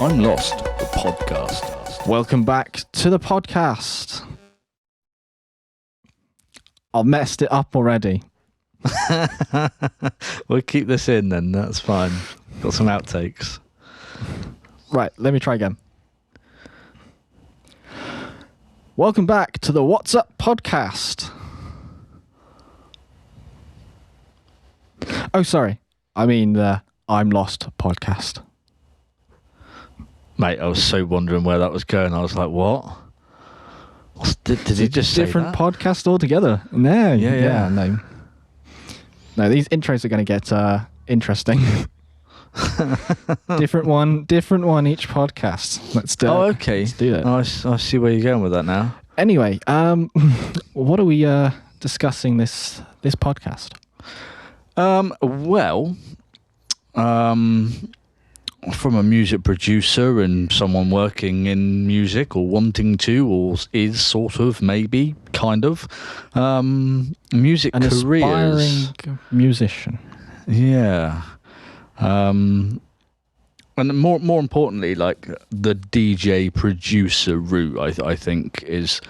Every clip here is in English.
I'm Lost, the podcast. Welcome back to the podcast. I've messed it up already. We'll keep this in then, that's fine. Got some outtakes. Right, let me try again. Welcome back to the What's Up podcast. Oh, sorry. I mean the I'm Lost podcast. Mate, I was so wondering where that was going. I was like, what? Did he just say different that? podcast altogether? No. Yeah. No, these intros are going to get interesting. different one each podcast. Let's do okay. Let's do that. I see where you're going with that now. Anyway, what are we discussing this podcast? From a music producer and someone working in music or wanting to, or is sort of, maybe, kind of, music An careers. aspiring musician. Yeah. And more importantly, like the DJ producer route, I think is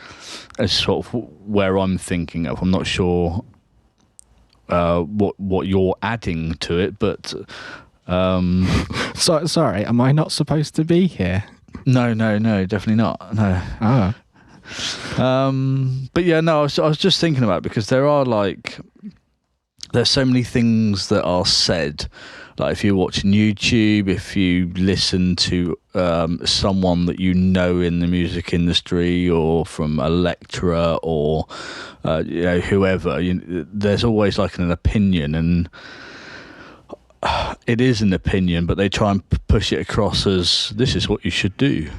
sort of where I'm thinking of. I'm not sure what you're adding to it, but So sorry, am I not supposed to be here? no, definitely not. No. Oh. But yeah, no, I was just thinking about it because there's so many things that are said. Like if you're watching YouTube, if you listen to someone that you know in the music industry, or from a lecturer, or whoever, there's always like an opinion, and it is an opinion, but they try and push it across as this is what you should do.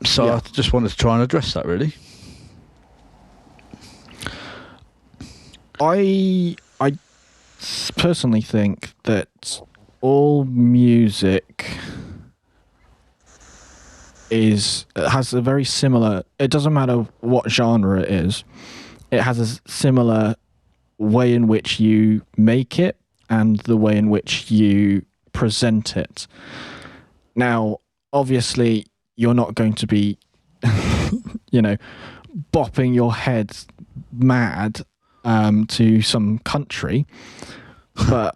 So Yeah. I just wanted to try and address that, really. I personally think that all music has a very similar. It doesn't matter what genre it is. It has a similar way in which you make it and the way in which you present it. Now, obviously, you're not going to be, bopping your head mad to some country, but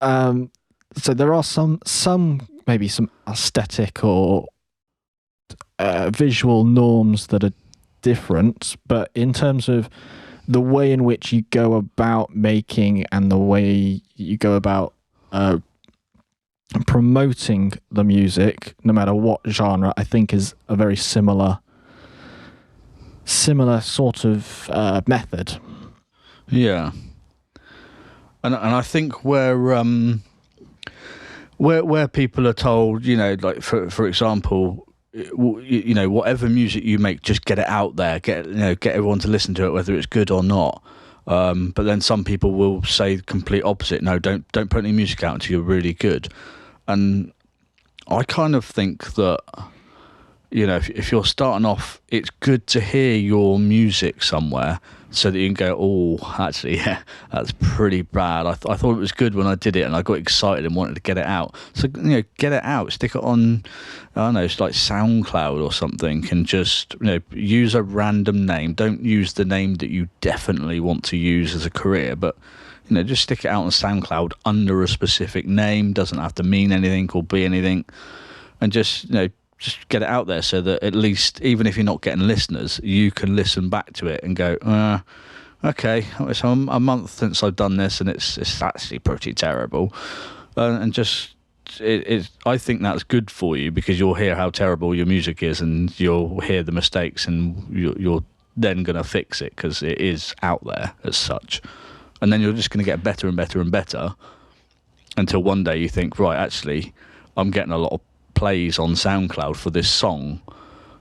so there are some maybe some aesthetic or visual norms that are different, but in terms of the way in which you go about making and the way you go about promoting the music, no matter what genre, I think is a very similar sort of method. Yeah, and I think where people are told, like for example, whatever music you make, just get it out there, get everyone to listen to it, whether it's good or not. But then some people will say the complete opposite. No, don't put any music out until you're really good. And I kind of think that, if you're starting off, it's good to hear your music somewhere so that you can go, oh, actually, yeah, that's pretty bad. I thought it was good when I did it and I got excited and wanted to get it out. So, get it out, stick it on, I don't know, it's like SoundCloud or something, and just, use a random name. Don't use the name that you definitely want to use as a career, but, just stick it out on SoundCloud under a specific name. Doesn't have to mean anything or be anything. And just get it out there so that at least, even if you're not getting listeners, you can listen back to it and go, okay, it's a month since I've done this and it's actually pretty terrible. And just, I think that's good for you, because you'll hear how terrible your music is and you'll hear the mistakes, and you're then going to fix it because it is out there as such. And then you're just going to get better and better and better until one day you think, right, actually, I'm getting a lot of plays on SoundCloud for this song,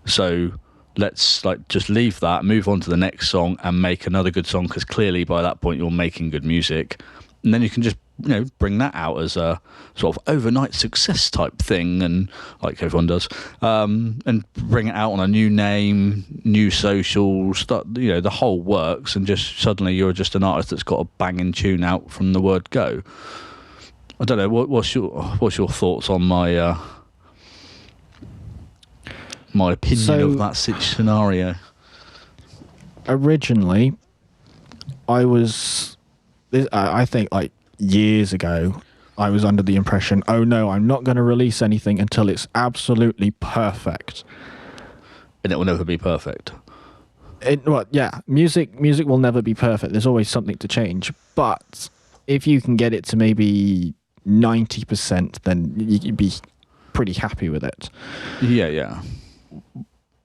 so let's just leave that, move on to the next song and make another good song, because clearly by that point you're making good music, and then you can just bring that out as a sort of overnight success type thing, and like everyone does, and bring it out on a new name, new socials, the whole works, and just suddenly you're just an artist that's got a banging tune out from the word go. I don't know. What's your thoughts on my opinion of that scenario? Originally, I think like years ago, I was under the impression, oh no, I'm not going to release anything until it's absolutely perfect. And it will never be perfect. Music will never be perfect. There's always something to change. But if you can get it to maybe 90%, then you'd be pretty happy with it. Yeah.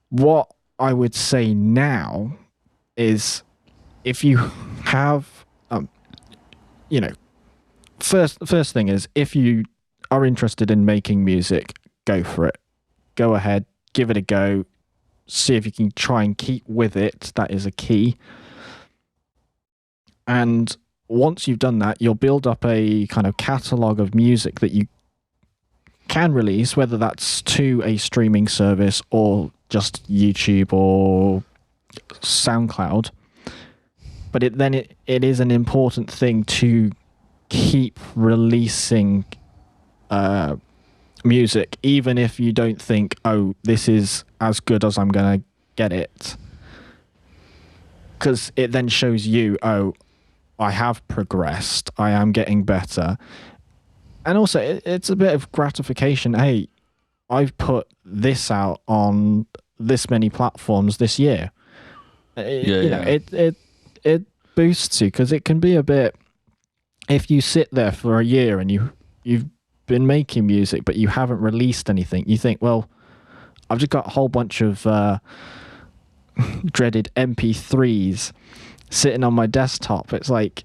What I would say now is, if you have, first thing is, if you are interested in making music, go for it. Go ahead, give it a go. See if you can try and keep with it. That is a key. And once you've done that, you'll build up a kind of catalog of music that you can release, whether that's to a streaming service or just YouTube or SoundCloud. But it is an important thing to keep releasing music, even if you don't think, oh, this is as good as I'm going to get it. Because it then shows you, oh, I have progressed, I am getting better. And also, it's a bit of gratification. Hey, I've put this out on this many platforms this year. It boosts you, because it can be a bit, if you sit there for a year and you've been making music but you haven't released anything, you think, well, I've just got a whole bunch of dreaded MP3s sitting on my desktop. It's like,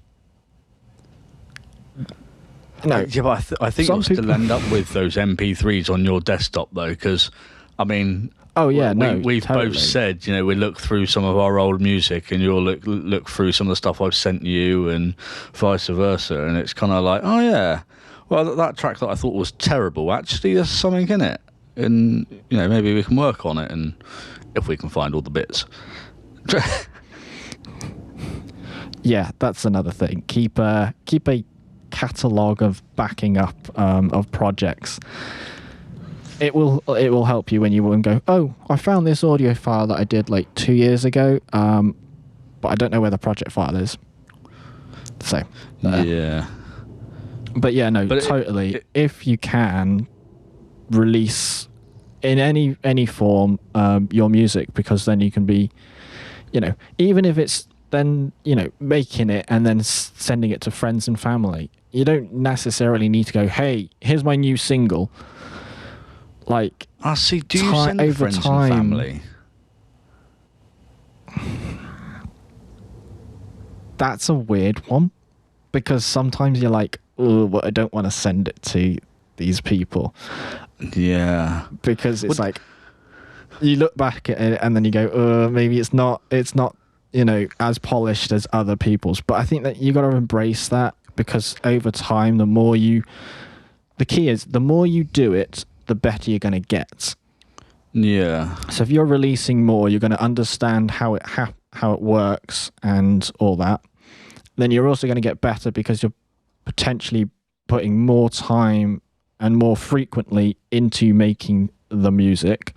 no. Yeah, but I think you'll still end up with those MP3s on your desktop, though, because, I mean... Oh, yeah, we've totally. both said, we look through some of our old music, and you'll look through some of the stuff I've sent you, and vice versa, and it's kind of like, oh, yeah, well, that track that I thought was terrible, actually, there's something in it, and, maybe we can work on it, and if we can find all the bits. Yeah, that's another thing. Keep a catalogue of backing up of projects. It will help you when you will go, oh, I found this audio file that I did like 2 years ago, but I don't know where the project file is. So yeah. But yeah, no, but totally. If you can release in any form your music, because then you can be, even if it's then making it and then sending it to friends and family. You don't necessarily need to go, hey, here's my new single. Like, I see. Do you send it friends and family? That's a weird one, because sometimes you're like, oh, well, I don't want to send it to these people. Yeah, because it's like, you look back at it and then you go, maybe it's not as polished as other people's. But I think that you got to embrace that, because over time, the key is the more you do it, the better you're going to get. Yeah. So if you're releasing more, you're going to understand how it works and all that. Then you're also going to get better, because you're potentially putting more time and more frequently into making the music.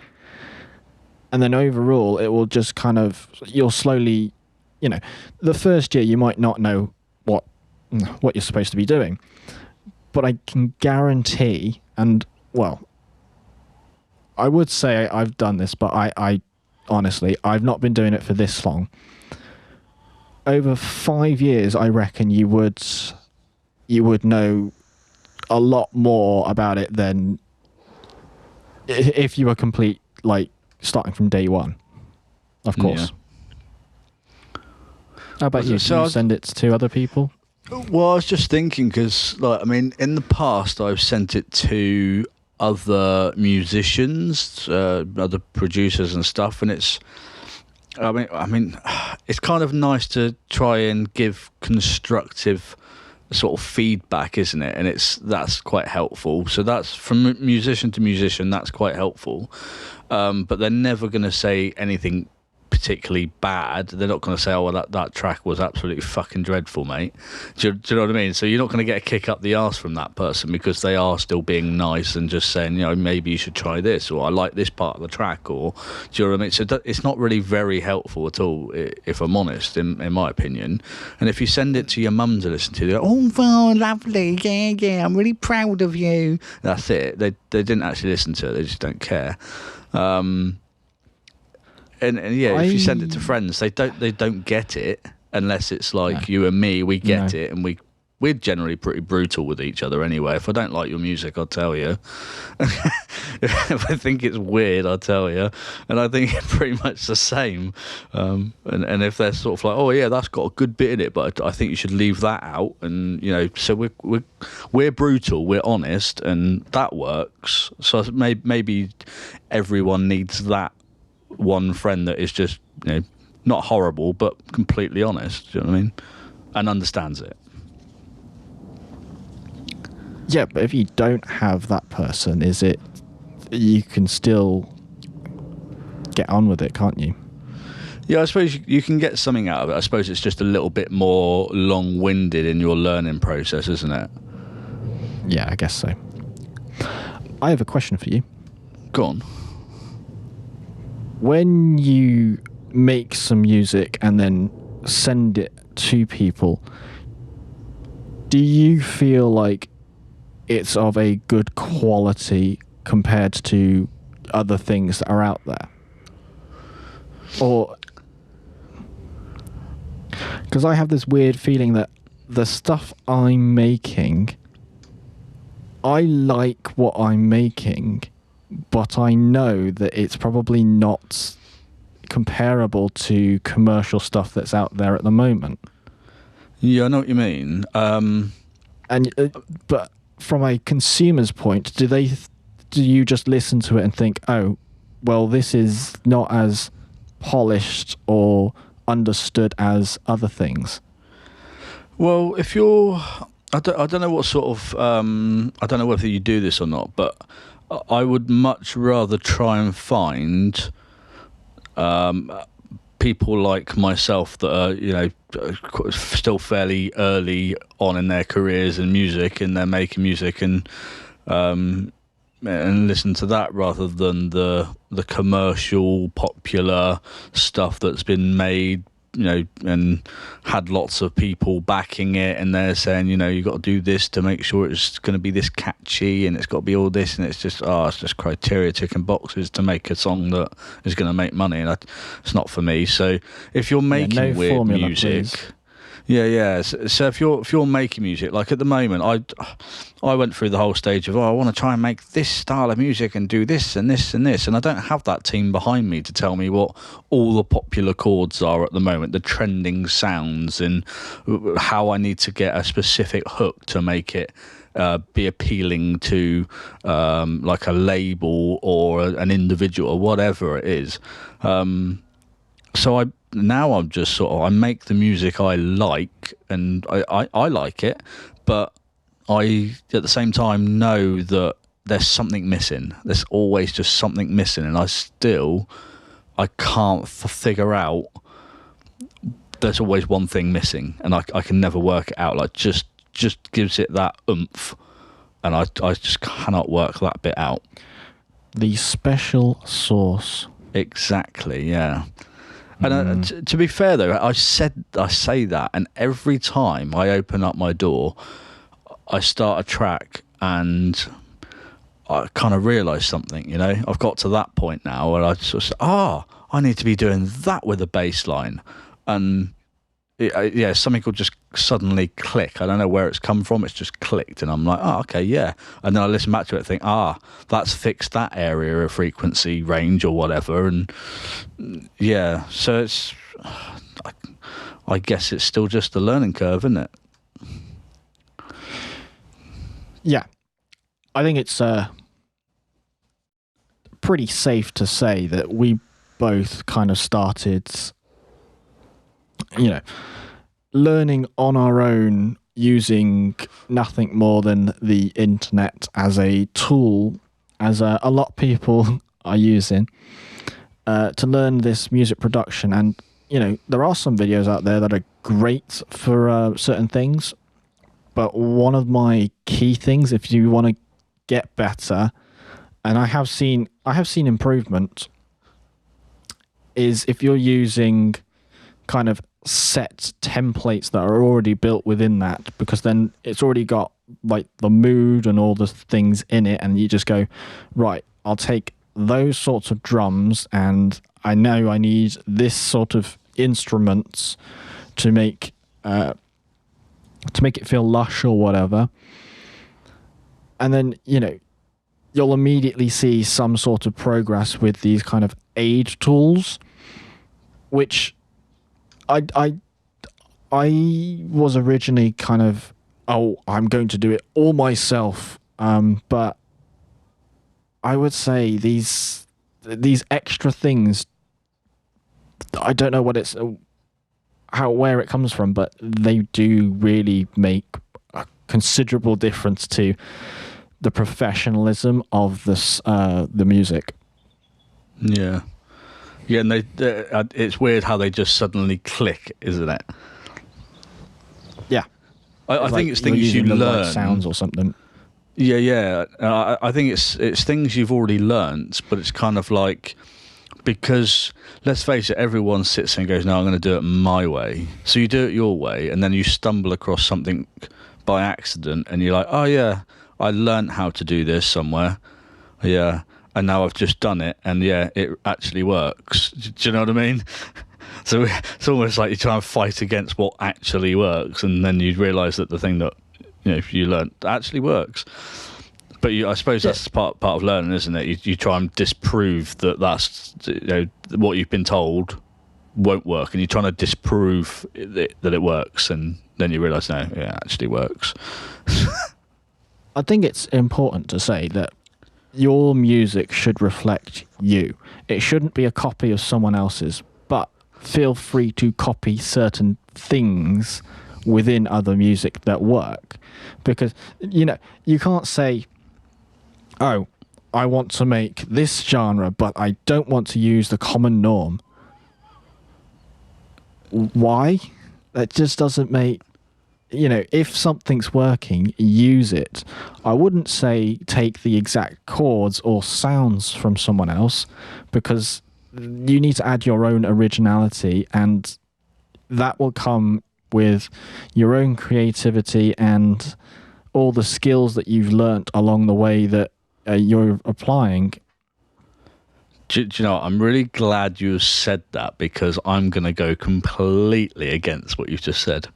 And then overall, it will just kind of, you'll slowly, the first year you might not know what you're supposed to be doing. But I can guarantee, and well, I would say I've done this, but I honestly, I've not been doing it for this long. Over 5 years, I reckon you would know a lot more about it than if you were complete, like, starting from day one. Of course. Yeah. How about you? Do you send it to other people? Well, I was just thinking, because, in the past, I've sent it to other musicians, other producers and stuff, and it's kind of nice to try and give constructive sort of feedback, isn't it? And that's quite helpful. So that's from musician to musician, that's quite helpful. But they're never going to say anything particularly bad, they're not going to say, "Oh, well, that track was absolutely fucking dreadful, mate." Do you know what I mean? So you're not going to get a kick up the arse from that person because they are still being nice and just saying, maybe you should try this, or I like this part of the track, or do you know what I mean? So it's not really very helpful at all, if I'm honest, in my opinion. And if you send it to your mum to listen to, they go, "Oh, wow, lovely, yeah, I'm really proud of you." That's it. They didn't actually listen to it. They just don't care. And yeah, if you send it to friends, they don't get it unless it's like you and me. We get it, and we're generally pretty brutal with each other anyway. If I don't like your music, I'll tell you. If I think it's weird, I'll tell you. And I think it's pretty much the same. And if they're sort of like, "Oh yeah, that's got a good bit in it, but I think you should leave that out," and so we're brutal, we're honest, and that works. So maybe everyone needs that one friend that is just not horrible but completely honest. Do you know what I mean? And understands it. Yeah, but if you don't have that person, is it you can still get on with it, can't you? Yeah, I suppose you can get something out of it. I suppose it's just a little bit more long-winded in your learning process, isn't it? Yeah, I guess so. I have a question for you. Go on. When you make some music and then send it to people, do you feel like it's of a good quality compared to other things that are out there? Or because I have this weird feeling that the stuff I'm making, I like what I'm making, but I know that it's probably not comparable to commercial stuff that's out there at the moment. Yeah, I know what you mean. But from a consumer's point, do you just listen to it and think, "Oh, well, this is not as polished or understood as other things"? Well, if I don't know what sort of, I don't know whether you do this or not, but I would much rather try and find people like myself that are, still fairly early on in their careers in music, and they're making music, and listen to that rather than the commercial, popular stuff that's been made, and had lots of people backing it, and they're saying, you got to do this to make sure it's going to be this catchy, and it's got to be all this, and it's just criteria ticking boxes to make a song that is going to make money, and it's not for me. So if you're making weird formula, music, please. Yeah. So if you're making music, like at the moment, I went through the whole stage of I want to try and make this style of music and do this and this and this, and I don't have that team behind me to tell me what all the popular chords are at the moment, the trending sounds, and how I need to get a specific hook to make it be appealing to like a label or an individual or whatever it is. So I'm just I make the music I like, and I like it, but I at the same time know that there's something missing. There's always just something missing, and I can't figure out. There's always one thing missing, and I can never work it out. Like just gives it that oomph, and I just cannot work that bit out. The special sauce. Exactly, yeah. And to be fair though, I say that, and every time I open up my door, I start a track and I kind of realise something. I've got to that point now where I sort of say, I need to be doing that with a bass line, and something will just suddenly click. I don't know where it's come from. It's just clicked, and I'm like, okay, yeah. And then I listen back to it and think, that's fixed that area of frequency range or whatever. And yeah, so it's, I guess it's still just a learning curve, isn't it? Yeah. I think it's pretty safe to say that we both kind of started, learning on our own, using nothing more than the internet as a tool, as a lot of people are using. to learn this music production. And there are some videos out there that are great for certain things, but one of my key things, if you want to get better, and I have seen improvement, is if you're using kind of set templates that are already built within that, because then it's already got like the mood and all the things in it, and you just go, right, I'll take those sorts of drums, and I know I need this sort of instruments to make it feel lush or whatever. And then you'll immediately see some sort of progress with these kind of aid tools, which I was originally kind of, I'm going to do it all myself, but I would say these extra things, I don't know where it comes from, but they do really make a considerable difference to the professionalism of the music. Yeah, and it's weird how they just suddenly click, isn't it? Yeah, I think it's things you learn, right sounds or something. Yeah. I think it's things you've already learnt, but it's kind of like, because let's face it, everyone sits and goes, no, I'm going to do it my way. So you do it your way, and then you stumble across something by accident, and you're like, oh yeah, I learnt how to do this somewhere. Yeah, and now I've just done it, and yeah, it actually works. Do you know what I mean? So it's almost like you try and fight against what actually works, and then you realise that the thing that you learnt actually works. But I suppose that's part of learning, isn't it? You try and disprove that's what you've been told won't work, and you're trying to disprove that it works, and then you realise, no, it actually works. I think it's important to say that your music should reflect you. It shouldn't be a copy of someone else's, but feel free to copy certain things within other music that work, because you can't say, oh, I want to make this genre, but I don't want to use the common norm. Why? That just doesn't make... if something's working, use it. I wouldn't say take the exact chords or sounds from someone else, because you need to add your own originality, and that will come with your own creativity and all the skills that you've learnt along the way that you're applying. Do you know what? I'm really glad you said that, because I'm going to go completely against what you've just said.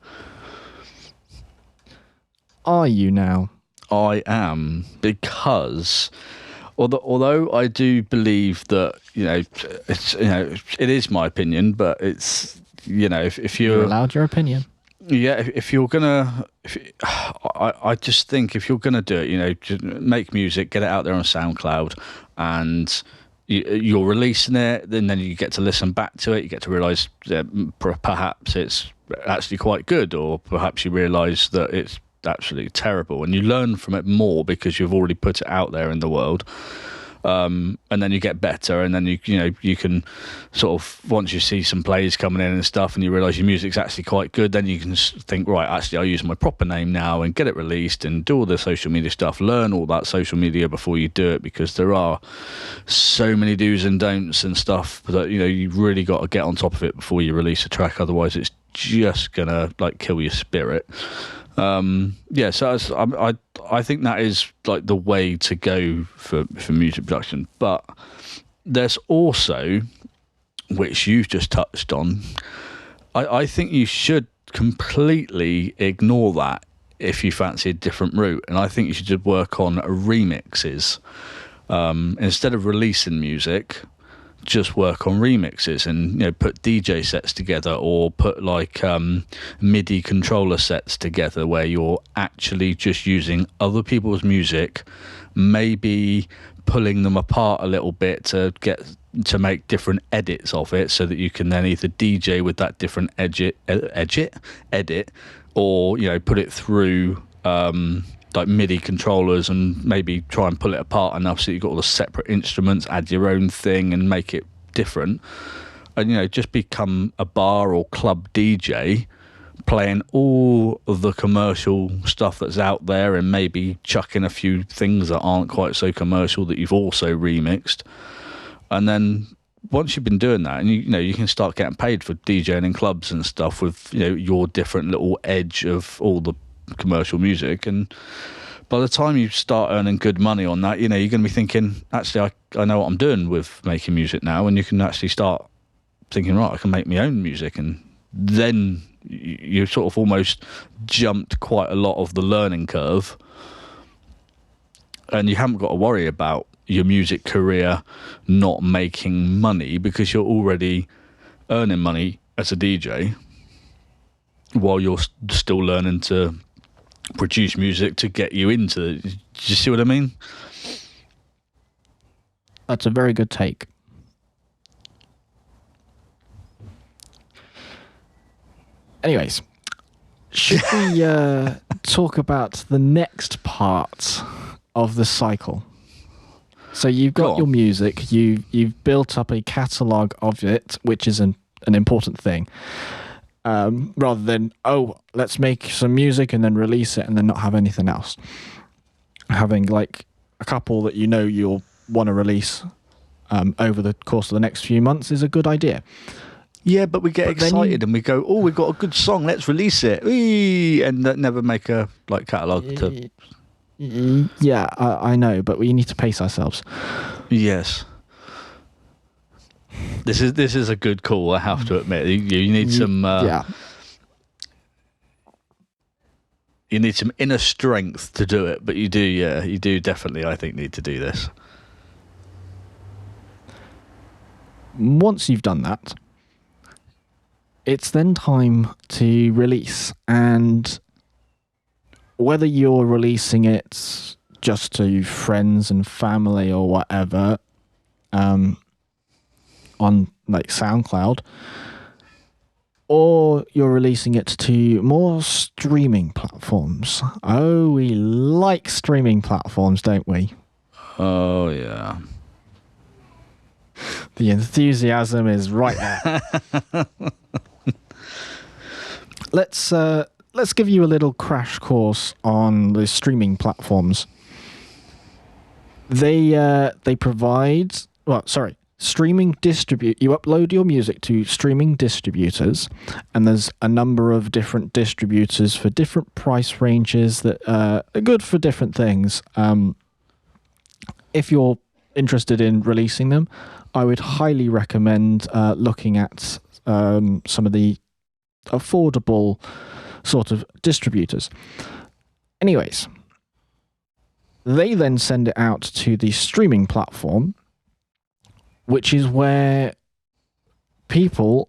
Are you now? I am, because although I do believe that it's it is my opinion, but it's if you're allowed your opinion. Yeah, if you're gonna, I just think if you're gonna do it, just make music, get it out there on SoundCloud, and you're releasing it. Then you get to listen back to it. You get to realise perhaps it's actually quite good, or perhaps you realise that it's actually terrible, and you learn from it more because you've already put it out there in the world. And then you get better, and then you can sort of, once you see some plays coming in and stuff, and you realise your music's actually quite good, then you can think, right, actually I'll use my proper name now and get it released and do all the social media stuff. Learn all that social media before you do it, because there are so many do's and don'ts and stuff that you've really got to get on top of it before you release a track. Otherwise it's just gonna kill your spirit. So I think that is the way to go for music production. But there's also, which you've just touched on, I think you should completely ignore that if you fancy a different route, and I think you should work on remixes instead of releasing music. Just work on remixes and put DJ sets together, or put MIDI controller sets together where you're actually just using other people's music, maybe pulling them apart a little bit to make different edits of it, so that you can then either DJ with that different edit, or put it through MIDI controllers, and maybe try and pull it apart enough so you've got all the separate instruments, add your own thing and make it different, and just become a bar or club DJ, playing all of the commercial stuff that's out there, and maybe chucking a few things that aren't quite so commercial that you've also remixed. And then once you've been doing that, and you can start getting paid for DJing in clubs and stuff with your different little edge of all the commercial music. And by the time you start earning good money on that, you're going to be thinking, actually, I know what I'm doing with making music now. And you can actually start thinking, right, I can make my own music. And then you sort of almost jumped quite a lot of the learning curve, and you haven't got to worry about your music career not making money, because you're already earning money as a DJ while you're still learning to produce music to get you into. Do you see what I mean? That's a very good take. Anyways, should we talk about the next part of the cycle? So you've got your music, you've built up a catalogue of it, which is an important thing. Rather than, let's make some music and then release it and then not have anything else. Having like a couple that you'll want to release over the course of the next few months is a good idea. Yeah, but we get excited and we go, we've got a good song, let's release it. Whee! And never make a catalogue to... Yeah, I know, but we need to pace ourselves. Yes. This is a good call, I have to admit. You need some... You need some inner strength to do it, but you do definitely, I think, need to do this. Once you've done that, it's then time to release, and whether you're releasing it just to friends and family or whatever, on like SoundCloud, or you're releasing it to more streaming platforms. Oh, we like streaming platforms, don't we? Oh, yeah. The enthusiasm is right there. Let's give you a little crash course on the streaming platforms. They provide, streaming distribute. You upload your music to streaming distributors, and there's a number of different distributors for different price ranges that are good for different things. If you're interested in releasing them, I would highly recommend looking at some of the affordable sort of distributors. Anyways, they then send it out to the streaming platform, which is where people,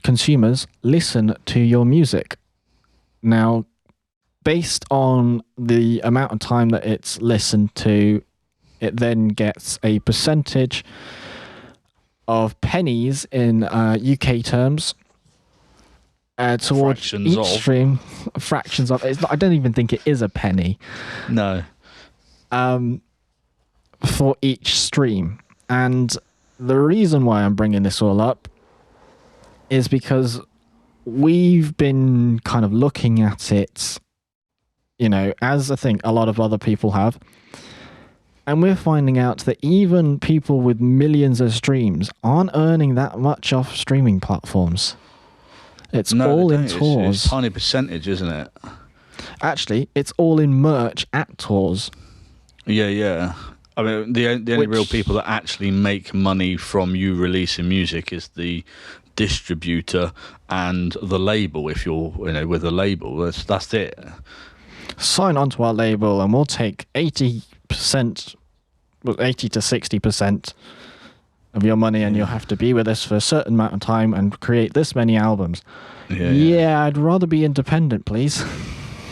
consumers, listen to your music. Now, based on the amount of time that it's listened to, it then gets a percentage of pennies in UK terms towards each stream. Fractions of. I don't even think it is a penny. No. For each stream. And the reason why I'm bringing this all up is because we've been kind of looking at it, as I think a lot of other people have. And we're finding out that even people with millions of streams aren't earning that much off streaming platforms. It's all in tours. It's a tiny percentage, isn't it? Actually, it's all in merch at tours. Yeah. I mean, the only real people that actually make money from you releasing music is the distributor and the label. If you're, with a label, that's it. Sign on to our label, and we'll take 80% to 60% of your money, and you'll have to be with us for a certain amount of time and create this many albums. Yeah, I'd rather be independent, please.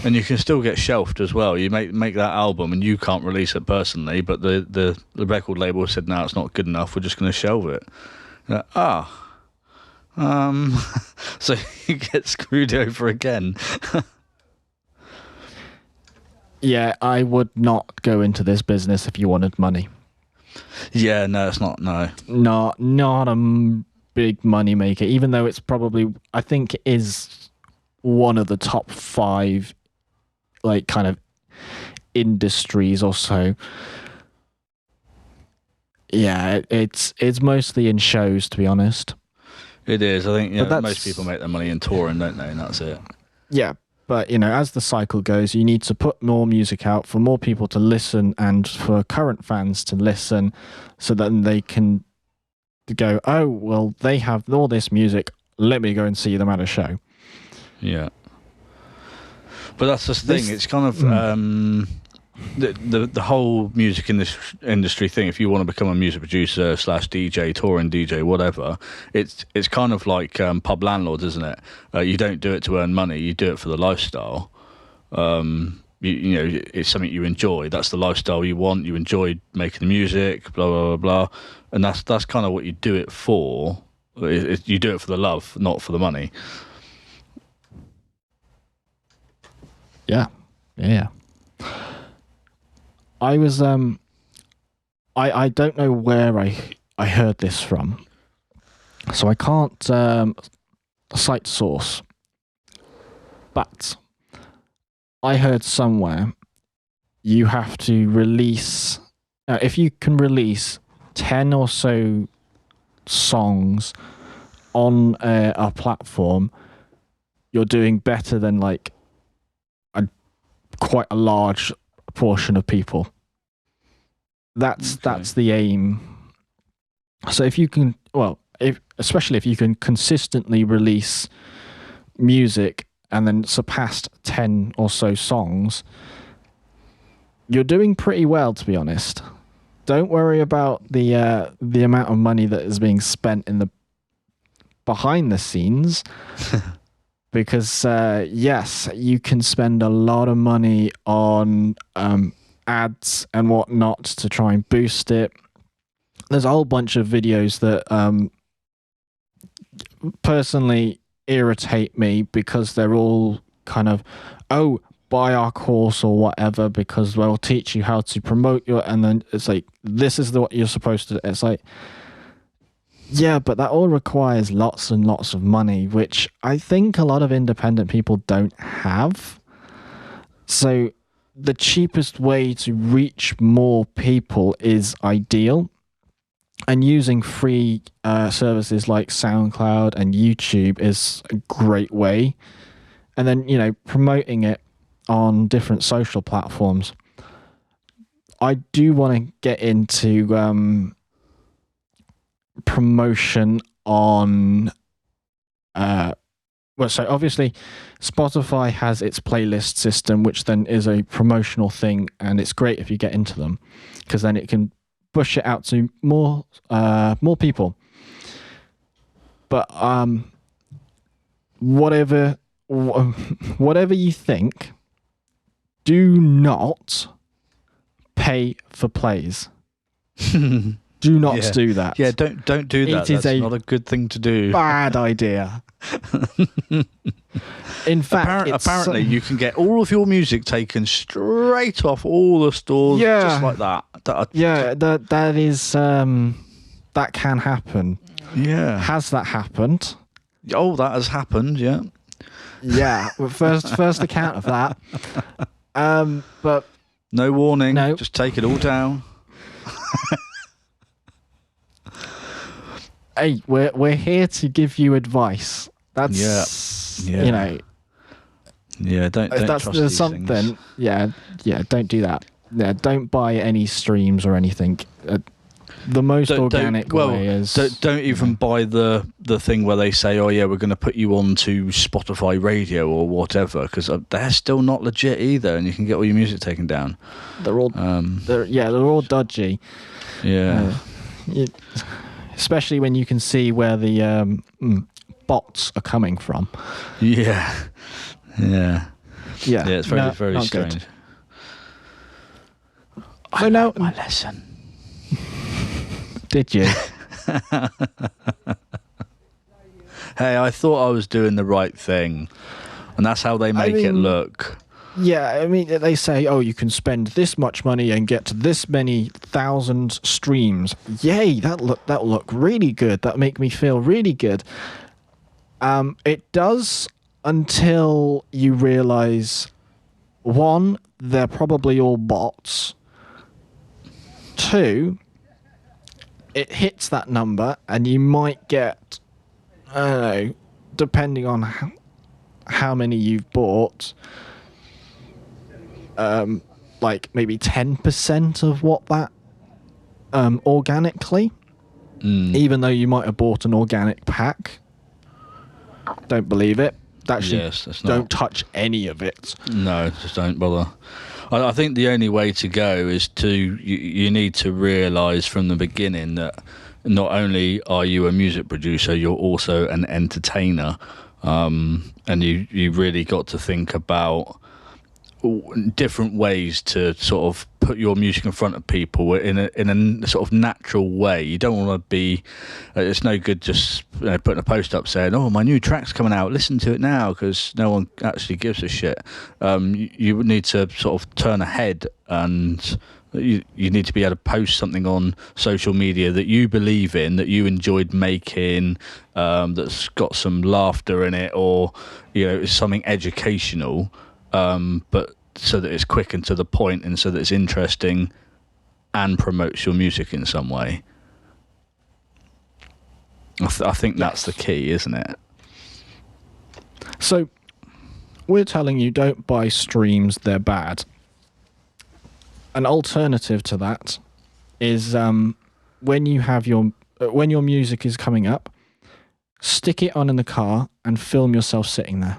And you can still get shelved as well. You make that album and you can't release it personally, but the record label said, no, it's not good enough, we're just going to shelve it. So you get screwed over again. Yeah, I would not go into this business if you wanted money. Yeah, no, it's not. No. Not a big money maker, even though it's probably, I think it is one of the top 5 like kind of industries or so. Yeah, it's mostly in shows, to be honest. It is. I think But most people make their money in touring, don't they? And that's it. Yeah, but as the cycle goes, you need to put more music out for more people to listen and for current fans to listen, so that they can go, oh, well, they have all this music, let me go and see them at a show. Yeah. But that's the thing. It's kind of the whole music industry thing. If you want to become a music producer / DJ, touring DJ, whatever, it's kind of like pub landlords, isn't it? You don't do it to earn money. You do it for the lifestyle. It's something you enjoy. That's the lifestyle you want. You enjoy making the music, blah blah blah blah, and that's kind of what you do it for. You do it for the love, not for the money. Yeah. I was I don't know where I heard this from, so I can't cite source, but I heard somewhere you have to release, if you can release 10 or so songs on a platform, you're doing better than like quite a large portion of people. That's the aim. So if you can, especially if you can consistently release music and then surpass 10 or so songs, you're doing pretty well, to be honest. Don't worry about the amount of money that is being spent in the behind the scenes. Because yes, you can spend a lot of money on ads and whatnot to try and boost it. There's a whole bunch of videos that personally irritate me, because they're all kind of, oh, buy our course or whatever, because we'll teach you how to promote your, and then it's like, this is what you're supposed to. It's like, yeah, but that all requires lots and lots of money, which I think a lot of independent people don't have. So the cheapest way to reach more people is ideal. And using free services like SoundCloud and YouTube is a great way. And then, promoting it on different social platforms. I do want to get into promotion on so obviously Spotify has its playlist system, which then is a promotional thing, and it's great if you get into them, because then it can push it out to more people. But whatever you think, do not pay for plays. Do not do that. Yeah, don't do that. That's not a good thing to do. Bad idea. In fact, apparently you can get all of your music taken straight off all the stores, just like that. That is that can happen. Yeah, has that happened? Oh, that has happened. Yeah. Yeah, first account of that. But no warning. No. Just take it all down. Hey, we're here to give you advice. That's Yeah, don't that's trust these something. Things. Yeah, don't do that. Yeah, don't buy any streams or anything. The most organic way is don't even buy the thing where they say, oh yeah, we're going to put you on to Spotify Radio or whatever, because they're still not legit either, and you can get all your music taken down. They're all they're all dodgy. Yeah. Especially when you can see where the bots are coming from. Yeah. It's very strange. Good. I know my lesson. Did you? Hey, I thought I was doing the right thing, and that's how they make it look. Yeah, I mean, they say, oh, you can spend this much money and get this many thousand streams. Yay, that'll look really good. That'll make me feel really good. It does, until you realize, one, they're probably all bots. Two, it hits that number and you might get, I don't know, depending on how many you've bought, like maybe 10% of what that organically, even though you might have bought an organic pack. Don't believe it. Actually, Yes, that's don't touch any of it. No, just don't bother. I think the only way to go is you need to realise from the beginning that not only are you a music producer, you're also an entertainer, and you really got to think about different ways to sort of put your music in front of people in a sort of natural way. You don't want to be it's no good just putting a post up saying, oh, my new track's coming out, listen to it now, because no one actually gives a shit. You need to sort of turn ahead, and you need to be able to post something on social media that you believe in, that you enjoyed making, that's got some laughter in it, or it's something educational, but so that it's quick and to the point, and so that it's interesting and promotes your music in some way. I think that's the key, isn't it? So we're telling you, don't buy streams, they're bad. An alternative to that is when your music is coming up, stick it on in the car and film yourself sitting there.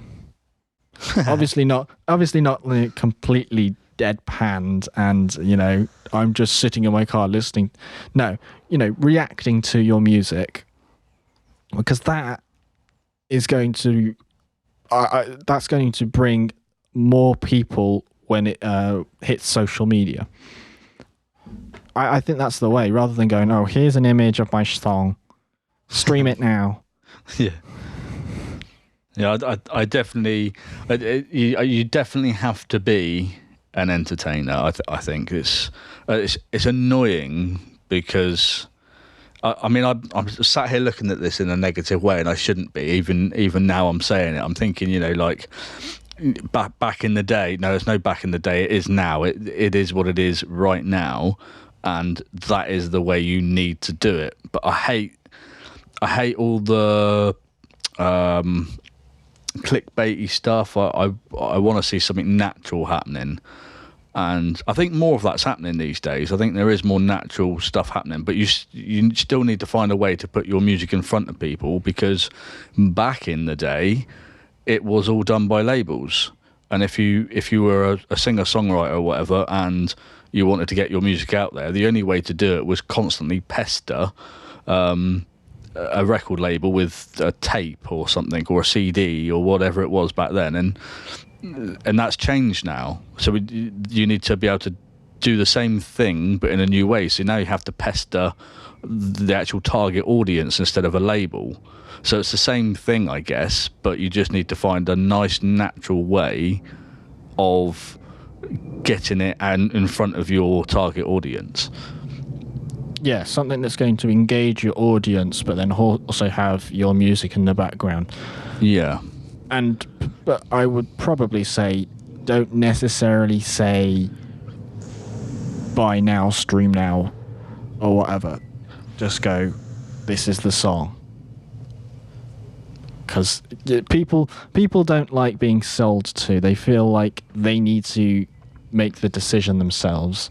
obviously not like completely deadpanned and I'm just sitting in my car listening. No, reacting to your music, because that is going to that's going to bring more people when it hits social media. I think that's the way, rather than going, oh, here's an image of my song, stream it now. Yeah. Yeah, I definitely, you definitely have to be an entertainer. I think it's annoying because, I'm sat here looking at this in a negative way, and I shouldn't be. Even now, I'm saying it. I'm thinking, like back in the day. No, there's no back in the day. It is now. It is what it is right now, and that is the way you need to do it. But I hate all the clickbaity stuff. I want to see something natural happening, and I think more of that's happening these days. I think there is more natural stuff happening, but you still need to find a way to put your music in front of people, because back in the day it was all done by labels, and if you were a singer-songwriter or whatever and you wanted to get your music out there, the only way to do it was constantly pester a record label with a tape or something, or a CD or whatever it was back then, and that's changed now. So you need to be able to do the same thing but in a new way. So now you have to pester the actual target audience instead of a label. So it's the same thing, I guess, but you just need to find a nice natural way of getting it and in front of your target audience. Yeah, something that's going to engage your audience, but then also have your music in the background. Yeah. But I would probably say, don't necessarily say buy now, stream now, or whatever. Just go, this is the song. Because people don't like being sold to. They feel like they need to make the decision themselves.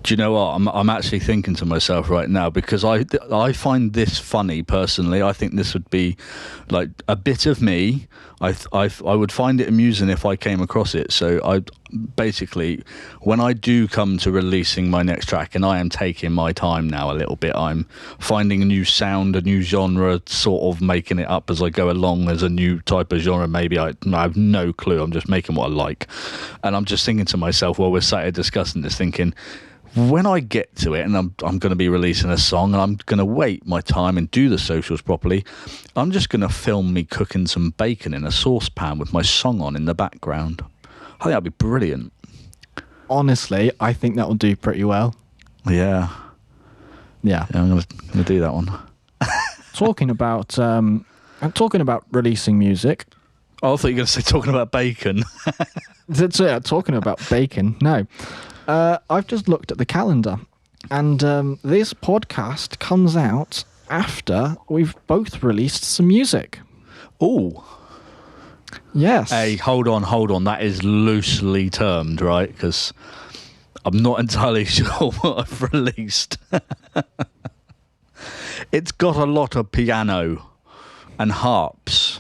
Do you know what? I'm actually thinking to myself right now, because I find this funny personally. I think this would be like a bit of me. I would find it amusing if I came across it. So I basically, when I do come to releasing my next track, and I am taking my time now a little bit, I'm finding a new sound, a new genre, sort of making it up as I go along as a new type of genre. Maybe I have no clue. I'm just making what I like, and I'm just thinking to myself while we're sat here discussing this, thinking, when I get to it and I'm going to be releasing a song and I'm going to wait my time and do the socials properly, I'm just going to film me cooking some bacon in a saucepan with my song on in the background. I think that'd be brilliant. Honestly, I think that will do pretty well. Yeah. Yeah. I'm going to do that one. Talking about releasing music. Oh, I thought you were going to say talking about bacon. Talking about bacon. No. I've just looked at the calendar, and this podcast comes out after we've both released some music. Oh. Yes. Hey, hold on. That is loosely termed, right? Because I'm not entirely sure what I've released. It's got a lot of piano and harps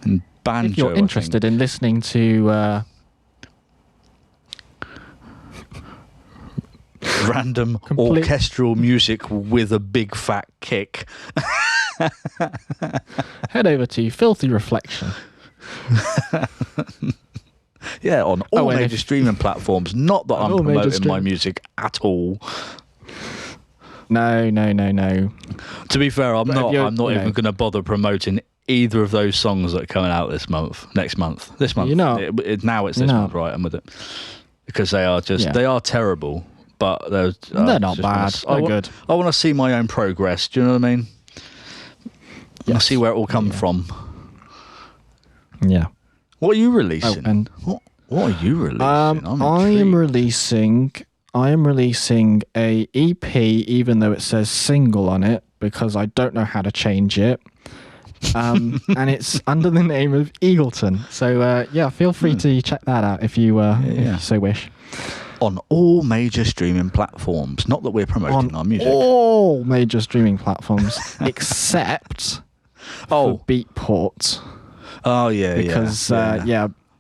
and banjo. If you're interested in listening to random orchestral music with a big fat kick, head over to Filthy Reflection. Yeah, on all major streaming platforms. Not that I'm promoting my music at all. No. To be fair, I'm not even going to bother promoting either of those songs that are coming out this month. This month. You're not. Now it's this month, right? I'm with it because they are they are terrible, but they're not bad. They're good. I want to see my own progress. Do you know what I mean? Yes. I see where it all come from. Yeah. What are you releasing? What are you releasing? I am releasing a EP, even though it says single on it, because I don't know how to change it. And it's under the name of Eagleton. So feel free to check that out if you so wish. On all major streaming platforms. Not that we're promoting our music. All major streaming platforms, except for Beatport. Oh yeah, because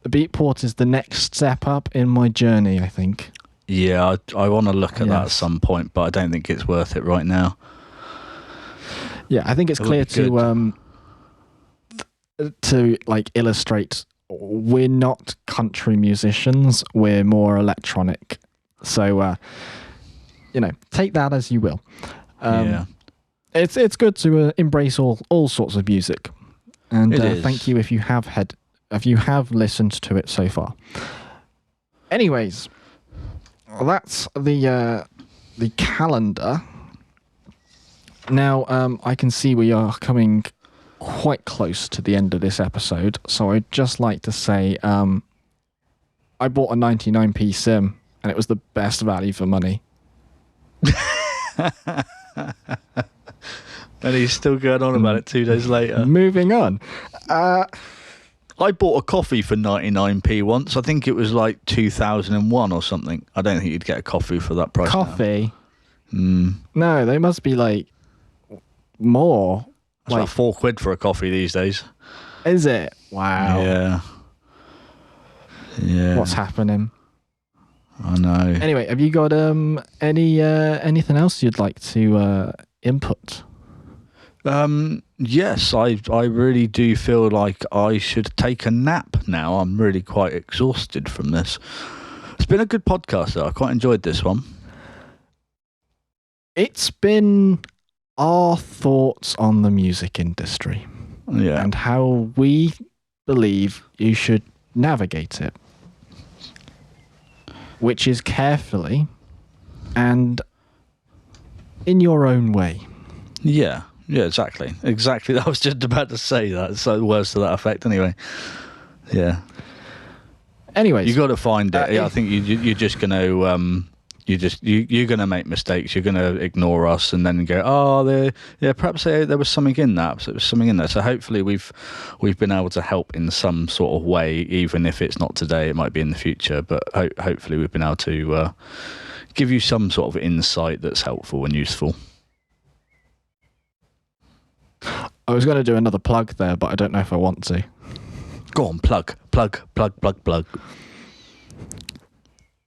Beatport is the next step up in my journey, I think. Yeah, I want to look at that at some point, but I don't think it's worth it right now. Yeah, I think it's clear to like illustrate we're not country musicians, we're more electronic. So take that as you will. It's good to embrace all sorts of music. And thank you if you have listened to it so far. Anyways, that's the calendar. Now I can see we are coming quite close to the end of this episode, so I'd just like to say I bought a 99p sim and it was the best value for money. And he's still going on about it 2 days later. Moving on. I bought a coffee for 99p once. I think it was like 2001 or something. I don't think you'd get a coffee for that price. Coffee? No, they must be like more. It's like £4 for a coffee these days. Is it? Wow. Yeah. What's happening? I know. Anyway, have you got anything else you'd like to input? Yes, I really do feel like I should take a nap now. I'm really quite exhausted from this. It's been a good podcast, though. I quite enjoyed this one. It's been our thoughts on the music industry. Yeah. And how we believe you should navigate it. Which is carefully and in your own way. Yeah. Yeah, exactly. I was just about to say that. It's like words to that effect anyway. Yeah. Anyways. You got to find it. I think you're just going to... You're going to make mistakes. You're going to ignore us and then go, perhaps there was something in that. So there was something in there. So hopefully we've been able to help in some sort of way, even if it's not today, it might be in the future. But hopefully we've been able to give you some sort of insight that's helpful and useful. I was going to do another plug there, but I don't know if I want to. Go on, plug.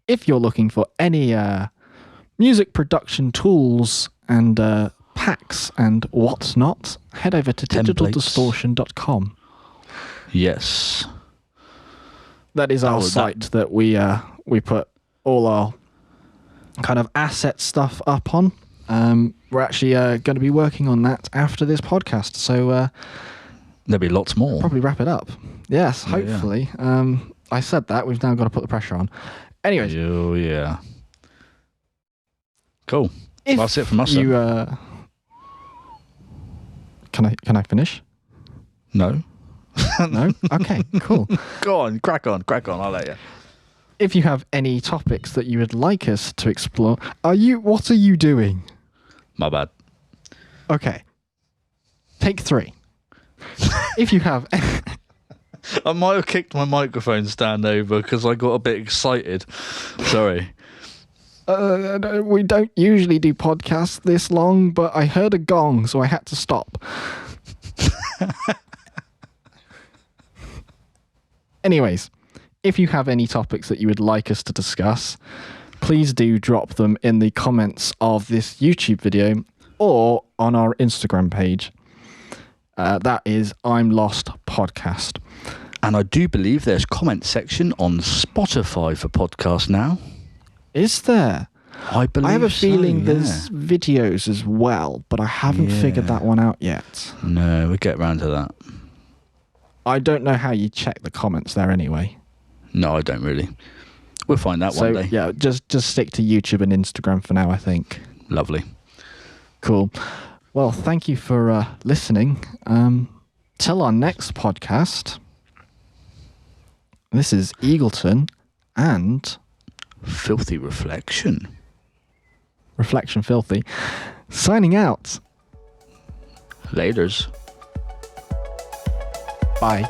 If you're looking for any music production tools and packs and whatnot, head over to digitaldistortion.com. Yes. That is our site that we put all our kind of asset stuff up on. We're actually going to be working on that after this podcast, so there'll be lots more. Probably wrap it up. Yes, hopefully. Yeah. I said that. We've now got to put the pressure on. Anyways. Oh, yeah. Cool. If That's it from us. You, can I finish? No. No? Okay, cool. Go on, crack on. I'll let you. If you have any topics that you would like us to explore, what are you doing? My bad. Okay. Take 3. If you have... I might have kicked my microphone stand over because I got a bit excited. Sorry. We don't usually do podcasts this long, but I heard a gong, so I had to stop. Anyways, if you have any topics that you would like us to discuss, please do drop them in the comments of this YouTube video or on our Instagram page. That is I'm Lost Podcast. And I do believe there's comment section on Spotify for podcasts now. Is there? I believe I have a feeling so, there's videos as well, but I haven't figured that one out yet. No, we'll get round to that. I don't know how you check the comments there anyway. No, I don't really. We'll find that one day. Yeah, just stick to YouTube and Instagram for now, I think. Lovely. Cool. Well, thank you for listening. Till our next podcast. This is Eagleton and... Filthy Reflection. Reflection Filthy. Signing out. Laters. Bye.